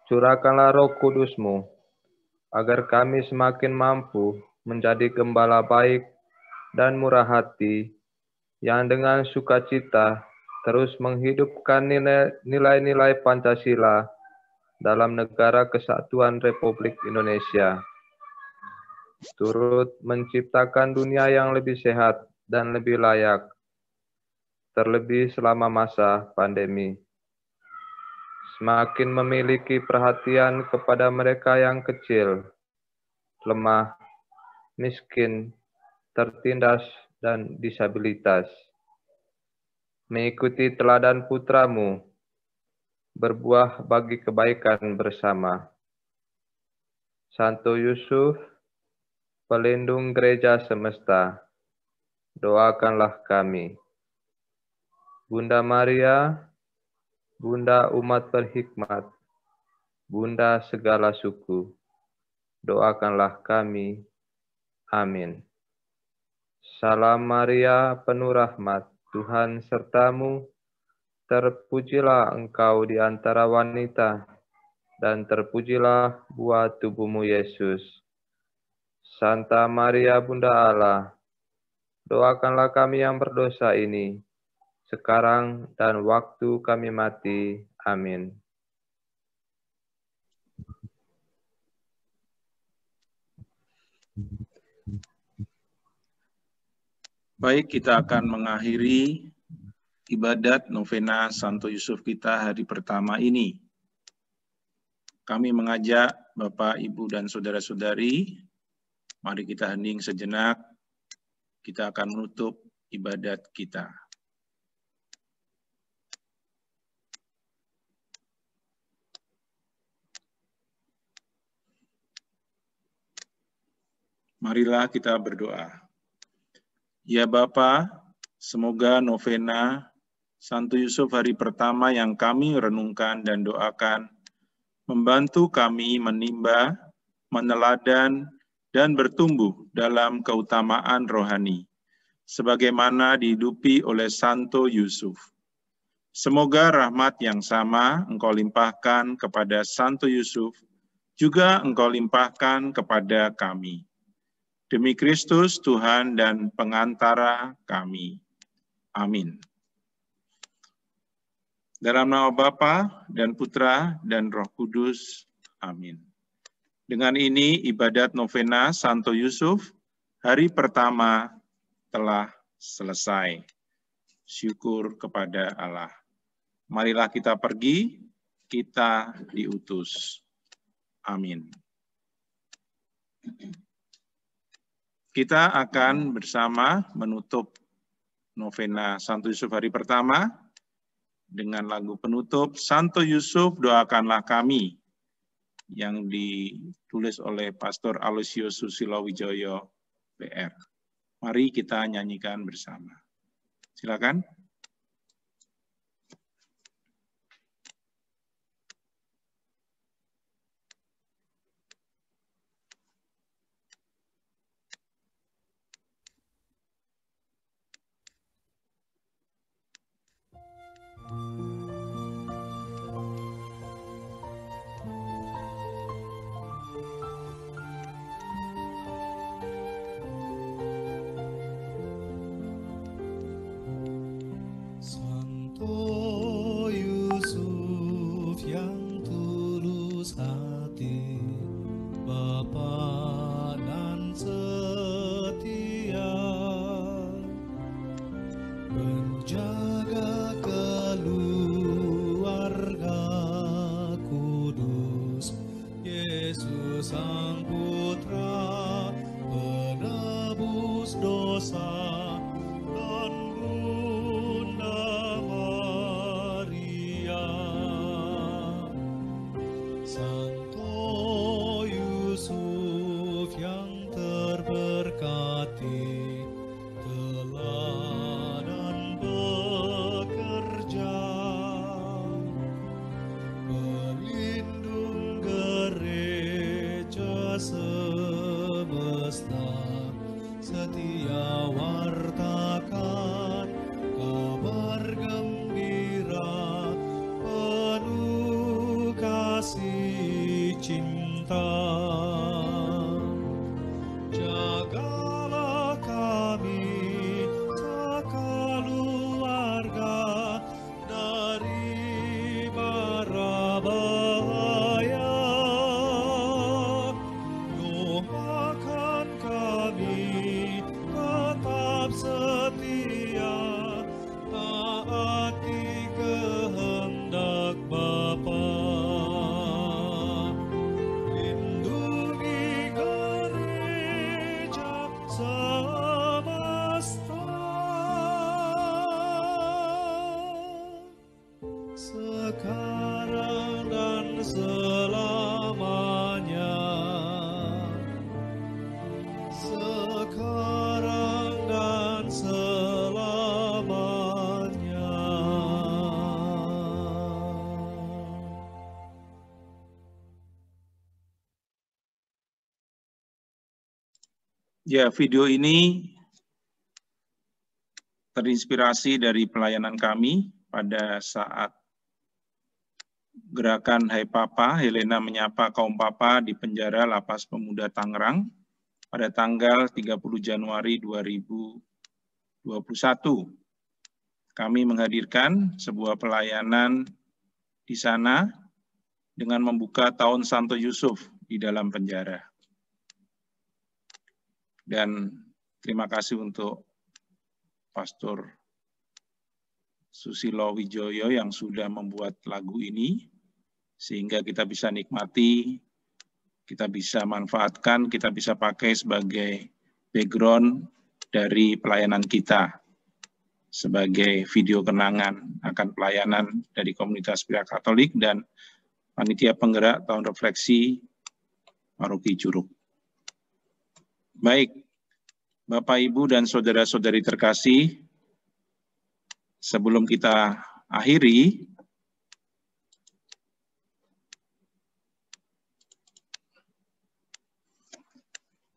Curahkanlah Roh Kudus-Mu, agar kami semakin mampu menjadi gembala baik dan murah hati, yang dengan sukacita terus menghidupkan nilai-nilai Pancasila dalam Negara Kesatuan Republik Indonesia, turut menciptakan dunia yang lebih sehat dan lebih layak, terlebih selama masa pandemi. Semakin memiliki perhatian kepada mereka yang kecil, lemah, miskin, tertindas, dan disabilitas. Mengikuti teladan putra-Mu, berbuah bagi kebaikan bersama. Santo Yusuf, pelindung gereja semesta, doakanlah kami. Bunda Maria, Bunda umat berhikmat, Bunda segala suku, doakanlah kami. Amin. Salam Maria, penuh rahmat, Tuhan sertamu, terpujilah engkau di antara wanita, dan terpujilah buah tubuhmu Yesus. Santa Maria, Bunda Allah, doakanlah kami yang berdosa ini, sekarang dan waktu kami mati. Amin. Baik, kita akan mengakhiri ibadat novena Santo Yusuf kita hari pertama ini. Kami mengajak Bapak, Ibu, dan saudara-saudari, mari kita hening sejenak, kita akan menutup ibadat kita. Marilah kita berdoa. Ya Bapa, semoga novena Santo Yusuf hari pertama yang kami renungkan dan doakan membantu kami menimba, meneladan, dan bertumbuh dalam keutamaan rohani, sebagaimana dihidupi oleh Santo Yusuf. Semoga rahmat yang sama Engkau limpahkan kepada Santo Yusuf, juga Engkau limpahkan kepada kami. Demi Kristus Tuhan dan pengantara kami. Amin. Dalam nama Bapa dan Putra dan Roh Kudus. Amin. Dengan ini ibadat novena Santo Yusuf hari pertama telah selesai. Syukur kepada Allah. Marilah kita pergi, kita diutus. Amin. Kita akan bersama menutup novena Santo Yusuf hari pertama dengan lagu penutup Santo Yusuf doakanlah kami yang ditulis oleh Pastor Aloysius Susilo Wijoyo PR. Mari kita nyanyikan bersama. Silakan. Santo Yusuf yang tulus hati, Bapa dan setia, menjaga keluarga kudus, Yesus Sang Putra, penebus dosa, setia wartakan kabar gembira penuh kasih cinta. Jagalah kami sekeluarga dari mara bahaya. Doakan kami tetap setia, taati kehendak Bapa. Lindungi gereja semesta, sekarang dan selamanya. Sekarang dan selamanya. Ya, video ini terinspirasi dari pelayanan kami pada saat gerakan Hai Papa, Helena menyapa kaum papa di penjara Lapas Pemuda Tangerang pada tanggal 30 Januari 2021. Kami menghadirkan sebuah pelayanan di sana dengan membuka tahun Santo Yusuf di dalam penjara. Dan terima kasih untuk Pastor Susilo Wijoyo yang sudah membuat lagu ini, sehingga kita bisa nikmati, kita bisa manfaatkan, kita bisa pakai sebagai background dari pelayanan kita, sebagai video kenangan akan pelayanan dari komunitas pria Katolik dan panitia penggerak tahun refleksi Paroki Curug. Baik, Bapak, Ibu, dan saudara-saudari terkasih, sebelum kita akhiri,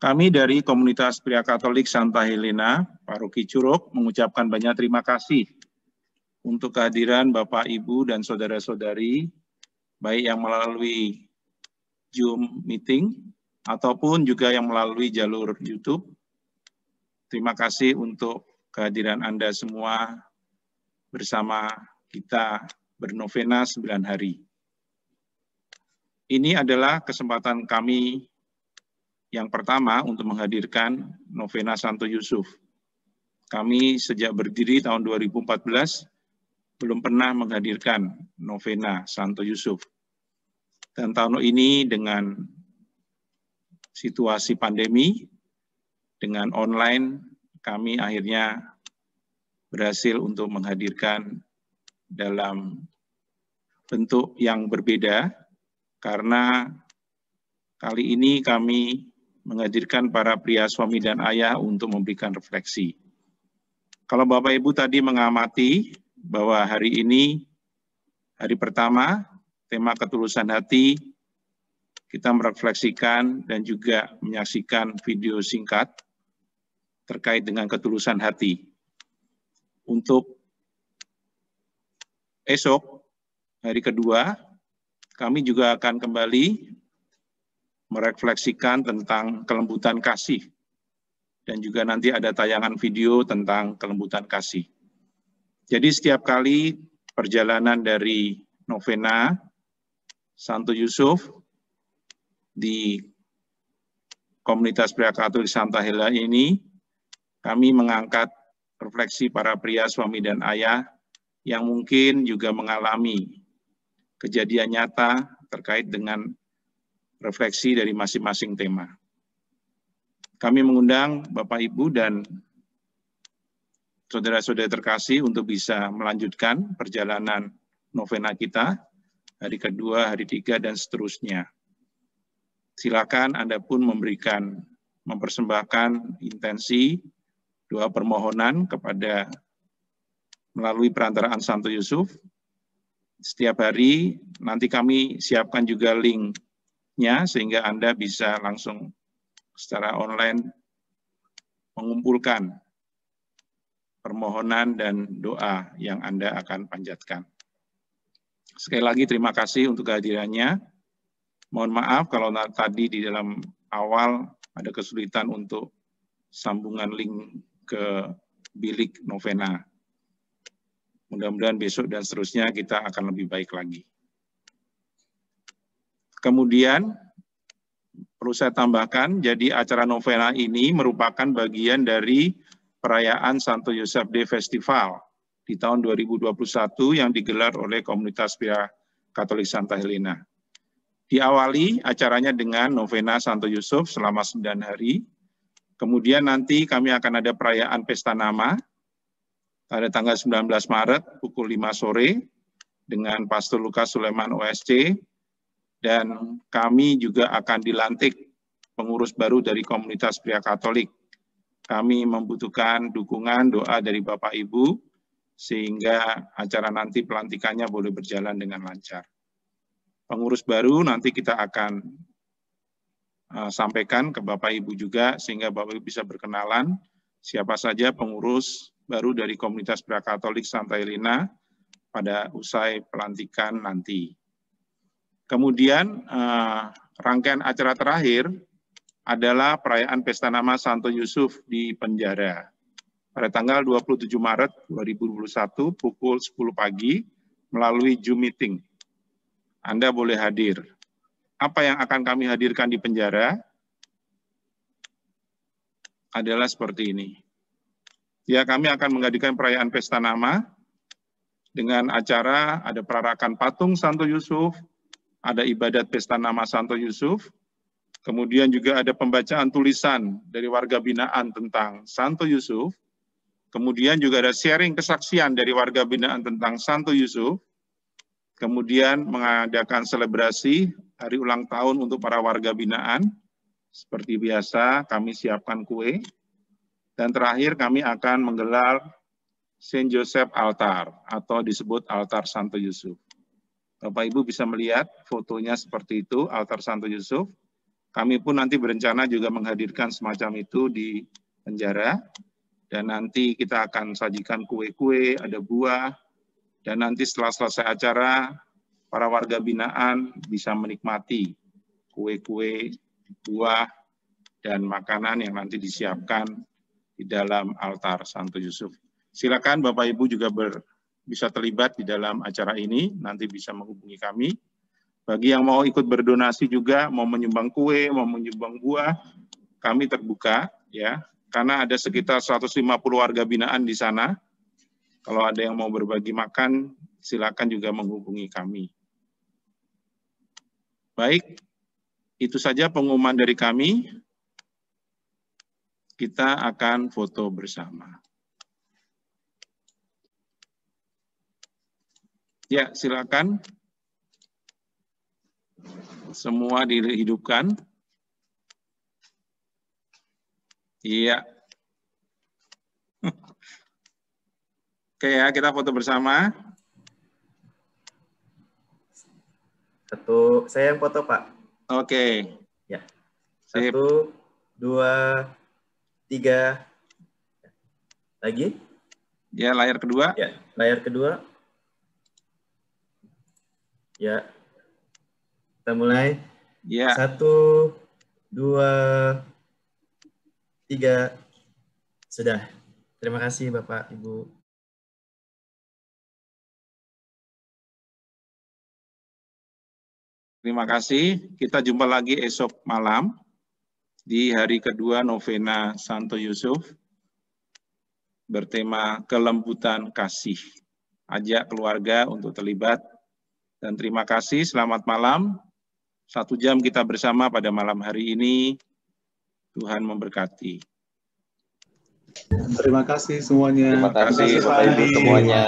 kami dari komunitas pria Katolik Santa Helena, Paroki Curug, mengucapkan banyak terima kasih untuk kehadiran Bapak, Ibu, dan saudara-saudari, baik yang melalui Zoom meeting, ataupun juga yang melalui jalur YouTube. Terima kasih untuk kehadiran Anda semua bersama kita bernovena 9 hari. Ini adalah kesempatan kami yang pertama untuk menghadirkan novena Santo Yusuf. Kami sejak berdiri tahun 2014 belum pernah menghadirkan novena Santo Yusuf. Dan tahun ini dengan situasi pandemi, dengan online, kami akhirnya berhasil untuk menghadirkan dalam bentuk yang berbeda, karena kali ini kami menghadirkan para pria suami dan ayah untuk memberikan refleksi. Kalau Bapak Ibu tadi mengamati bahwa hari ini, hari pertama, tema ketulusan hati, kita merefleksikan dan juga menyaksikan video singkat terkait dengan ketulusan hati. Untuk esok, hari kedua, kami juga akan kembali merefleksikan tentang kelembutan kasih. Dan juga nanti ada tayangan video tentang kelembutan kasih. Jadi setiap kali perjalanan dari novena Santo Yusuf di komunitas pria Katolik Santa Helena ini, kami mengangkat refleksi para pria suami dan ayah yang mungkin juga mengalami kejadian nyata terkait dengan refleksi dari masing-masing tema. Kami mengundang Bapak, Ibu, dan saudara-saudara terkasih untuk bisa melanjutkan perjalanan novena kita, hari kedua, hari tiga, dan seterusnya. Silakan Anda pun mempersembahkan intensi doa permohonan kepada melalui perantaraan Santo Yusuf. Setiap hari nanti kami siapkan juga link sehingga Anda bisa langsung secara online mengumpulkan permohonan dan doa yang Anda akan panjatkan. Sekali lagi terima kasih untuk kehadirannya. Mohon maaf kalau tadi di dalam awal ada kesulitan untuk sambungan link ke bilik novena. Mudah-mudahan besok dan seterusnya kita akan lebih baik lagi. Kemudian, perlu saya tambahkan, jadi acara novena ini merupakan bagian dari perayaan Santo Yosef Day Festival di tahun 2021 yang digelar oleh komunitas pria Katolik Santa Helena. Diawali acaranya dengan novena Santo Yusuf selama 9 hari, kemudian nanti kami akan ada perayaan Pesta Nama pada tanggal 19 Maret pukul 5 sore dengan Pastor Lukas Suleman OSC, dan kami juga akan dilantik pengurus baru dari komunitas pria Katolik. Kami membutuhkan dukungan doa dari Bapak Ibu, sehingga acara nanti pelantikannya boleh berjalan dengan lancar. Pengurus baru nanti kita akan sampaikan ke Bapak Ibu juga, sehingga Bapak Ibu bisa berkenalan siapa saja pengurus baru dari komunitas pria Katolik Santa Helena pada usai pelantikan nanti. Kemudian rangkaian acara terakhir adalah perayaan Pesta Nama Santo Yusuf di penjara. Pada tanggal 27 Maret 2021 pukul 10 pagi melalui Zoom meeting. Anda boleh hadir. Apa yang akan kami hadirkan di penjara adalah seperti ini. Ya, kami akan mengadakan perayaan pesta nama dengan acara ada perarakan patung Santo Yusuf, ada ibadat pesta nama Santo Yusuf, kemudian juga ada pembacaan tulisan dari warga binaan tentang Santo Yusuf, kemudian juga ada sharing kesaksian dari warga binaan tentang Santo Yusuf, kemudian mengadakan selebrasi hari ulang tahun untuk para warga binaan. Seperti biasa, kami siapkan kue. Dan terakhir kami akan menggelar Saint Joseph Altar atau disebut Altar Santo Yusuf. Bapak Ibu bisa melihat fotonya seperti itu, Altar Santo Yusuf. Kami pun nanti berencana juga menghadirkan semacam itu di penjara. Dan nanti kita akan sajikan kue-kue, ada buah. Dan nanti setelah selesai acara, para warga binaan bisa menikmati kue-kue, buah, dan makanan yang nanti disiapkan di dalam altar Santo Yusuf. Silakan Bapak Ibu juga bisa terlibat di dalam acara ini, nanti bisa menghubungi kami. Bagi yang mau ikut berdonasi juga, mau menyumbang kue, mau menyumbang buah, kami terbuka, ya, karena ada sekitar 150 warga binaan di sana. Kalau ada yang mau berbagi makan, silakan juga menghubungi kami. Baik, itu saja pengumuman dari kami. Kita akan foto bersama. Ya, silakan. Semua dihidupkan. Iya. Oke ya, kita foto bersama. Saya yang foto, Pak. Oke. Ya. 1, 2, 3. Lagi? Ya, layar kedua. Ya, layar kedua. Ya. Kita mulai. Ya. 1, 2, 3. Sudah. Terima kasih Bapak, Ibu. Terima kasih. Kita jumpa lagi esok malam di hari kedua novena Santo Yusuf bertema kelembutan kasih. Ajak keluarga untuk terlibat. Dan terima kasih, selamat malam. 1 jam kita bersama pada malam hari ini. Tuhan memberkati. Terima kasih semuanya. Terima kasih Bapak Ibu semuanya.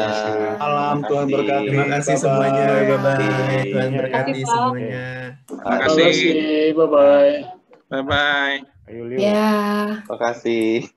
Malam Tuhan berkati. Terima kasih semuanya. Bye-bye. Tuhan berkati semuanya. Terima kasih. Bye-bye. Bye-bye. Ayo, Leo. Ya. Terima kasih.